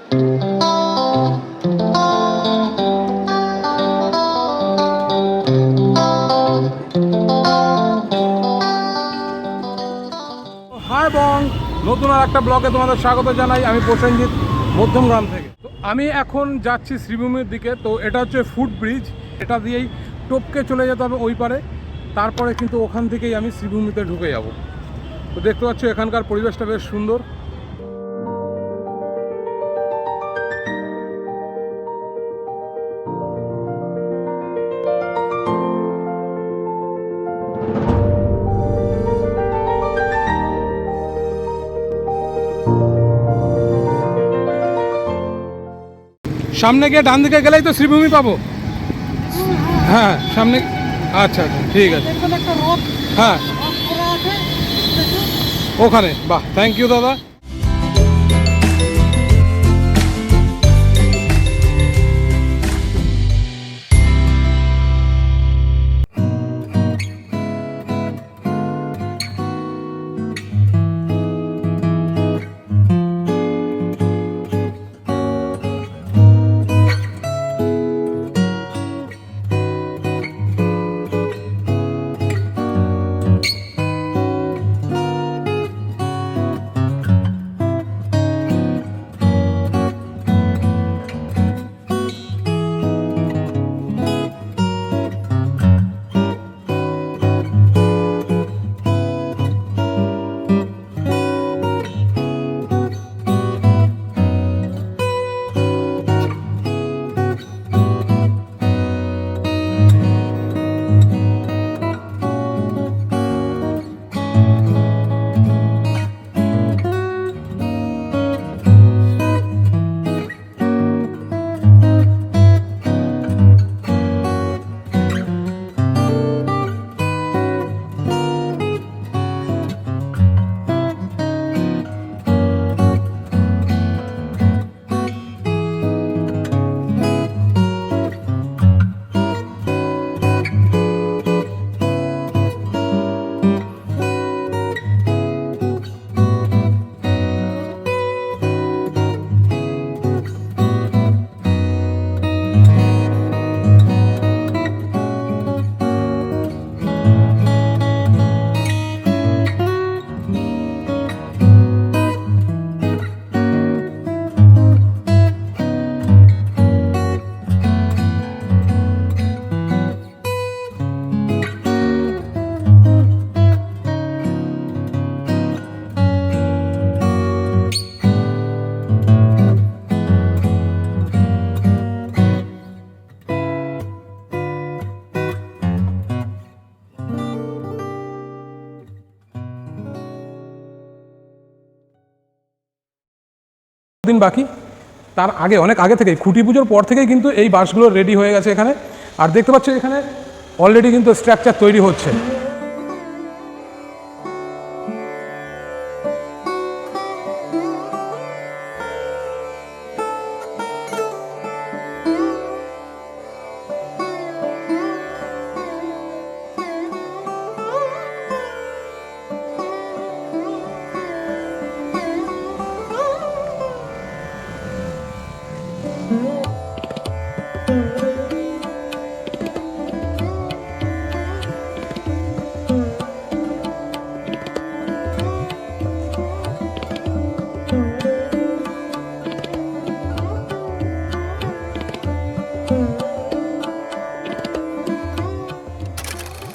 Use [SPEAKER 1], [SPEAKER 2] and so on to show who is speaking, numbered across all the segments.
[SPEAKER 1] High বং, নতুন আর একটা ব্লগে তোমাদের স্বাগত জানাই। আমি প্রসেনজিৎ, মধ্যমগ্রাম থেকে। তো আমি এখন যাচ্ছি শ্রীভূমির দিকে। তো এটা হচ্ছে ফুট ব্রিজ, এটা দিয়েই টপকে চলে যেতে হবে ওই পারে, তারপরে কিন্তু ওখান থেকেই আমি শ্রীভূমিতে ঢুকে যাব। তো দেখতে পাচ্ছ এখানকার পরিবেশটা বেশ সুন্দর। সামনে গিয়ে ডান দিকে গেলেই তো শ্রীভূমি পাবো। হ্যাঁ সামনে। আচ্ছা আচ্ছা ঠিক আছে। হ্যাঁ ওখানে। বাহ, থ্যাংক ইউ দাদা। দিন বাকি, তার আগে অনেক আগে থেকেই খুঁটি পুজোর পর থেকেই কিন্তু এই বাসগুলো রেডি হয়ে গেছে এখানে। আর দেখতে পাচ্ছ এখানে অলরেডি কিন্তু স্ট্রাকচার তৈরি হচ্ছে।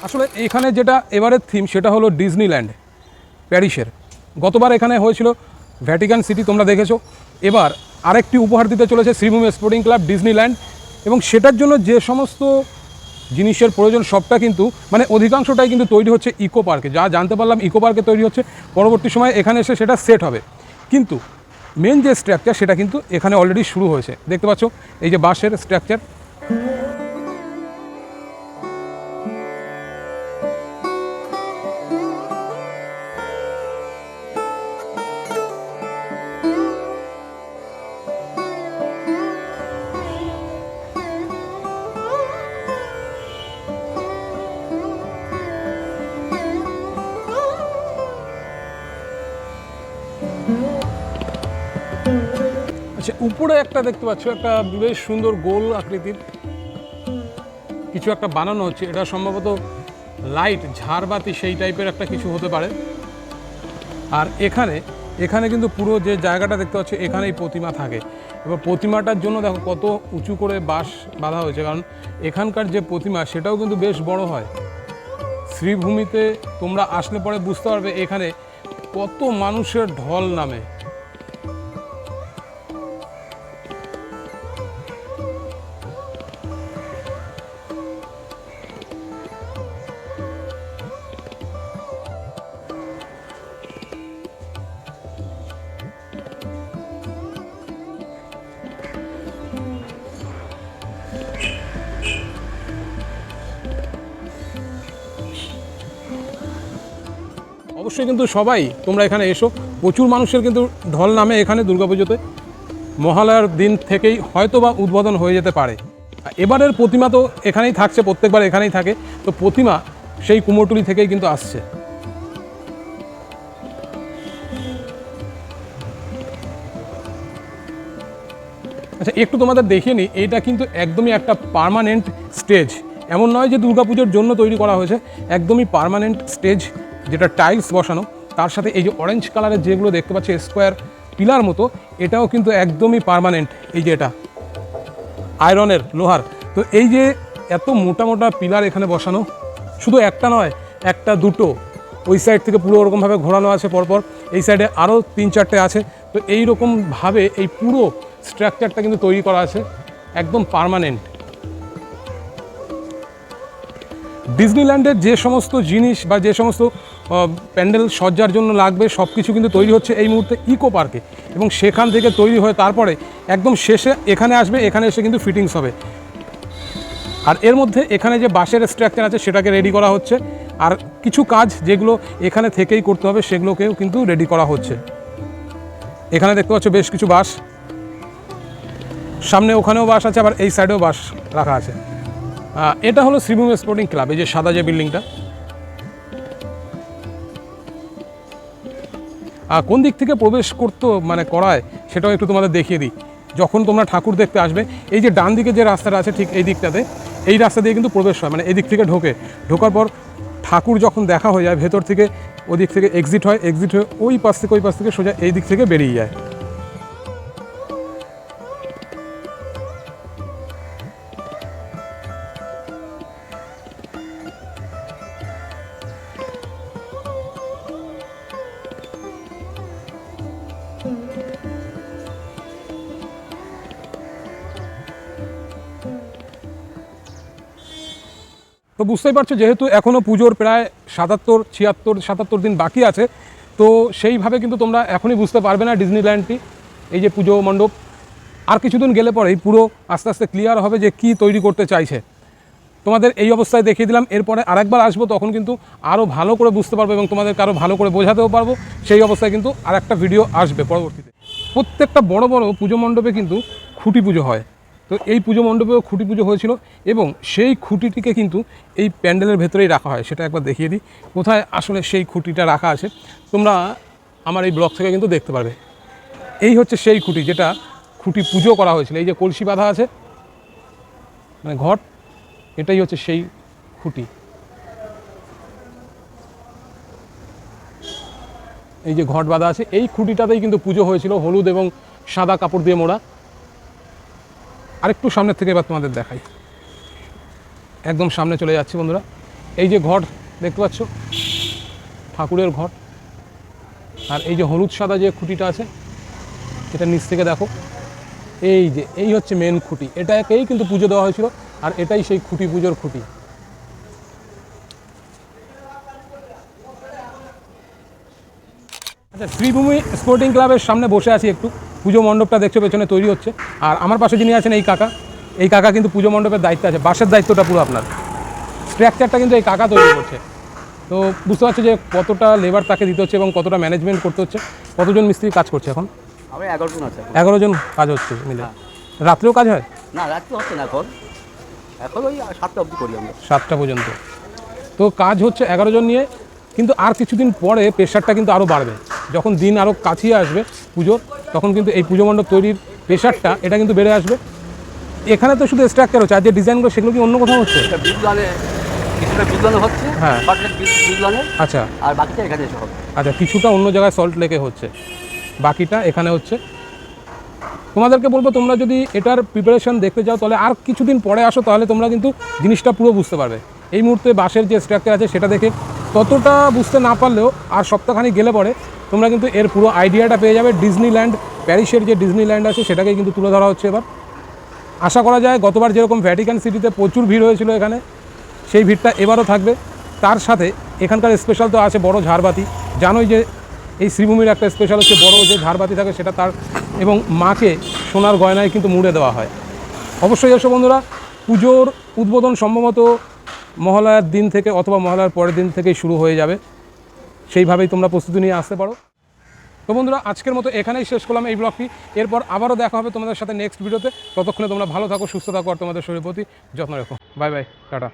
[SPEAKER 1] আসলে এখানে যেটা এবারের থিম সেটা হলো ডিজনিল্যান্ড প্যারিসের। গতবার এখানে হয়েছিল ভ্যাটিকান সিটি, তোমরা দেখেছো। এবার আরেকটি উপহার দিতে চলেছে শ্রীভূমি স্পোর্টিং ক্লাব ডিজনিল্যান্ড, এবং সেটার জন্য যে সমস্ত জিনিসের প্রয়োজন সবটা কিন্তু মানে অধিকাংশটাই কিন্তু তৈরি হচ্ছে ইকো পার্কে। যা জানতে পারলাম ইকো পার্কে তৈরি হচ্ছে, পরবর্তী সময়ে এখানে এসে সেটা সেট হবে। কিন্তু মেন যে স্ট্রাকচার সেটা কিন্তু এখানে অলরেডি শুরু হয়েছে। দেখতে পাচ্ছ এই যে বাঁশের স্ট্রাকচার। আচ্ছা, উপরে একটা দেখতে পাচ্ছ, একটা বেশ সুন্দর গোল আকৃতির কিছু একটা বানানো হচ্ছে। এটা সম্ভবত লাইট, ঝাড়বাতি সেই টাইপের একটা কিছু হতে পারে। আর এখানে কিন্তু পুরো যে জায়গাটা দেখতে পাচ্ছ, এখানেই প্রতিমা থাকে। এবার প্রতিমাটার জন্য দেখো কত উঁচু করে বাঁশ বাঁধা হয়েছে, কারণ এখানকার যে প্রতিমা সেটাও কিন্তু বেশ বড় হয়। শ্রীভূমিতে তোমরা আসলে পরে বুঝতে পারবে এখানে কত মানুষের ঢল নামে। অবশ্যই কিন্তু সবাই তোমরা এখানে এসো, প্রচুর মানুষের কিন্তু ঢল নামে এখানে দুর্গাপুজোতে। মহালয়ার দিন থেকেই হয়তো বা উদ্বোধন হয়ে যেতে পারে। এবারের প্রতিমা তো এখানেই থাকছে, প্রত্যেকবার এখানেই থাকে, তো প্রতিমা সেই কুমোরটুলি থেকেই কিন্তু আসছে। আচ্ছা, একটু তোমাদের দেখিয়ে নিই, এইটা কিন্তু একদমই একটা পার্মানেন্ট স্টেজ। এমন নয় যে দুর্গাপুজোর জন্য তৈরি করা হয়েছে, একদমই পার্মানেন্ট স্টেজ, যেটা টাইলস বসানো। তার সাথে এই যে অরেঞ্জ কালারের যেগুলো দেখতে পাচ্ছি স্কোয়ার পিলার মতো, এটাও কিন্তু একদমই পার্মানেন্ট। এই যে এটা আয়রনের, লোহার। তো এই যে এত মোটা মোটা পিলার এখানে বসানো, শুধু একটা নয়, একটা দুটো, ওই সাইড থেকে পুরো ওরকমভাবে ঘোরানো আছে পরপর, এই সাইডে আরও 3-4টে আছে। তো এই রকমভাবে এই পুরো স্ট্রাকচারটা কিন্তু তৈরি করা আছে, একদম পার্মানেন্ট। ডিজনিল্যান্ডের যে সমস্ত জিনিস বা যে সমস্ত প্যান্ডেল সজ্জার জন্য লাগবে সব কিছু কিন্তু তৈরি হচ্ছে এই মুহূর্তে ইকো পার্কে, এবং সেখান থেকে তৈরি হয়ে তারপরে একদম শেষে এখানে আসবে, এখানে এসে কিন্তু ফিটিংস হবে। আর এর মধ্যে এখানে যে বাঁশের স্ট্রাকচার আছে সেটাকে রেডি করা হচ্ছে, আর কিছু কাজ যেগুলো এখানে থেকেই করতে হবে সেগুলোকেও কিন্তু রেডি করা হচ্ছে। এখানে দেখতে পাচ্ছ বেশ কিছু বাঁশ, সামনে ওখানেও বাঁশ আছে, আবার এই সাইডেও বাঁশ রাখা আছে। এটা হলো শ্রীভূমি স্পোর্টিং ক্লাব, এই যে সাদা যে বিল্ডিংটা। কোন দিক থেকে প্রবেশ করায় সেটাও একটু তোমাদের দেখিয়ে দিই। যখন তোমরা ঠাকুর দেখতে আসবে, এই যে ডান দিকে যে রাস্তাটা আছে ঠিক এই দিকটাতে, এই রাস্তা দিয়ে কিন্তু প্রবেশ হয়, মানে এই দিক থেকে ঢোকার পর ঠাকুর যখন দেখা হয়ে যায় ভেতর থেকে, ওদিক থেকে এক্সিট হয়ে ওই পাশ থেকে সোজা এই দিক থেকে বেরিয়ে যায়। তো বুঝতেই পারছো, যেহেতু এখনও পুজোর প্রায় 77 দিন বাকি আছে, তো সেইভাবে কিন্তু তোমরা এখনই বুঝতে পারবে না ডিজনিল্যান্ডটি, এই যে পুজো মণ্ডপ। আর কিছুদিন গেলে পরেই পুরো আস্তে আস্তে ক্লিয়ার হবে যে কি তৈরি করতে চাইছে। তোমাদের এই অবস্থায় দেখিয়ে দিলাম, এরপরে আরেকবার আসবো, তখন কিন্তু আরও ভালো করে বুঝতে পারবো এবং তোমাদেরকে আরও ভালো করে বোঝাতেও পারবো। সেই অবস্থায় কিন্তু আরেকটা ভিডিও আসবে পরবর্তীতে। প্রত্যেকটা বড় বড় পুজো মণ্ডপে কিন্তু খুঁটি পুজো হয়, তো এই পুজো মণ্ডপেও খুঁটি পুজো হয়েছিল, এবং সেই খুঁটিটিকে কিন্তু এই প্যান্ডেলের ভেতরেই রাখা হয়। সেটা একবার দেখিয়ে দিই কোথায় আসলে সেই খুঁটিটা রাখা আছে, তোমরা আমার এই ব্লগ থেকে কিন্তু দেখতে পারবে। এই হচ্ছে সেই খুঁটি, যেটা খুঁটি পুজো করা হয়েছিল। এই যে কলসি বাঁধা আছে, মানে ঘট, এটাই হচ্ছে সেই খুঁটি। এই যে ঘট বাঁধা আছে, এই খুঁটিটাতেই কিন্তু পুজো হয়েছিল, হলুদ এবং সাদা কাপড় দিয়ে মোড়া। আরেকটু সামনের থেকে এবার তোমাদের দেখাই, একদম সামনে চলে যাচ্ছি বন্ধুরা। এই যে ঘট দেখতে পাচ্ছ, ঠাকুরের ঘট, আর এই যে হলুদ সাদা যে খুঁটিটা আছে, এটা নিচ থেকে দেখো, এই হচ্ছে মেন খুঁটি। এটাকেই কিন্তু পুজো দেওয়া হয়েছিল, আর এটাই সেই খুঁটি পুজোর খুঁটি। আচ্ছা, শ্রীভূমি স্পোর্টিং ক্লাবের সামনে বসে আছি একটু, পুজো মণ্ডপটা দেখছো পেছনে তৈরি হচ্ছে। আর আমার পাশে যিনি আছেন এই কাকা কিন্তু পুজো মণ্ডপের দায়িত্ব আছে, বাসের দায়িত্বটা পুরো আপনার, স্ট্রাকচারটা কিন্তু এই কাকা তৈরি করছে। তো বুঝতে পারছো যে কতটা লেবার তাকে দিতে হচ্ছে এবং কতটা ম্যানেজমেন্ট করতে হচ্ছে। কতজন মিস্ত্রি কাজ করছে এখন?
[SPEAKER 2] 11 জন আছে।
[SPEAKER 1] 11 জন কাজ হচ্ছে মিলে। রাত্রেও কাজ হয়?
[SPEAKER 2] না, রাত্রে হচ্ছে না, এখন ওই 7টা অবধি করি আমরা,
[SPEAKER 1] 7টা পর্যন্ত। তো কাজ হচ্ছে 11 জন নিয়ে, কিন্তু আর কিছুদিন পরে প্রেশারটা কিন্তু আরও বাড়বে। যখন দিন আরও কাছিয়ে আসবে পুজোর, তখন কিন্তু এই পুজো মণ্ডপ তৈরির প্রেশারটা এটা কিন্তু বেড়ে আসবে। এখানে তো শুধু স্ট্রাকচার হচ্ছে, আর যে ডিজাইনগুলো সেগুলো কি অন্য কোথাও হচ্ছে?
[SPEAKER 2] এটা বিদ্যালয়ে কিছুটা বিদ্যালয় হচ্ছে,
[SPEAKER 1] হ্যাঁ।
[SPEAKER 2] বিদ্যালয়ে,
[SPEAKER 1] আচ্ছা
[SPEAKER 2] আর বাকিটা এখানে এসে হবে।
[SPEAKER 1] আচ্ছা, কিছুটা অন্য জায়গায় সল্ট লেকে হচ্ছে, বাকিটা এখানে হচ্ছে। তোমাদেরকে বলবো তোমরা যদি এটার প্রিপারেশন দেখতে যাও তাহলে আর কিছুদিন পরে আসো, তাহলে তোমরা কিন্তু জিনিসটা পুরো বুঝতে পারবে। এই মুহূর্তে বাঁশের যে স্ট্রাকচার আছে সেটা দেখে ততটা বুঝতে না পারলেও আর সপ্তাহখানি গেলে পরে তোমরা কিন্তু এর পুরো আইডিয়াটা পেয়ে যাবে। ডিজনিল্যান্ড প্যারিসের যে ডিজনিল্যান্ড আছে সেটাকে কিন্তু তুলে ধরা হচ্ছে এবার। আশা করা যায় গতবার যেরকম ভ্যাটিকান সিটিতে প্রচুর ভিড় হয়েছিল এখানে, সেই ভিড়টা এবারও থাকবে। তার সাথে এখানকার স্পেশাল তো আছে বড় ঝাড়বাতি। জানোই যে এই শ্রীভূমির একটা স্পেশাল হচ্ছে বড় যে ঝাড়বাতি থাকে সেটা তার, এবং মাকে সোনার গয়নায় কিন্তু মুড়ে দেওয়া হয়। অবশ্যই এসো বন্ধুরা, পুজোর উদ্বোধন সম্ভবত মহালয়ার দিন থেকে অথবা মহালয়ার পরের দিন থেকেই শুরু হয়ে যাবে, সেইভাবেই তোমরা প্রস্তুতি নিয়ে আসতে পারো। তো বন্ধুরা, আজকের মতো এখানেই শেষ করলাম এই ব্লগটি। এরপর আবারও দেখা হবে তোমাদের সাথে নেক্সট ভিডিওতে। ততক্ষণে তোমরা ভালো থাকো, সুস্থ থাকো, আর তোমাদের শরীরের প্রতি যত্ন রেখো। Bye bye, tata.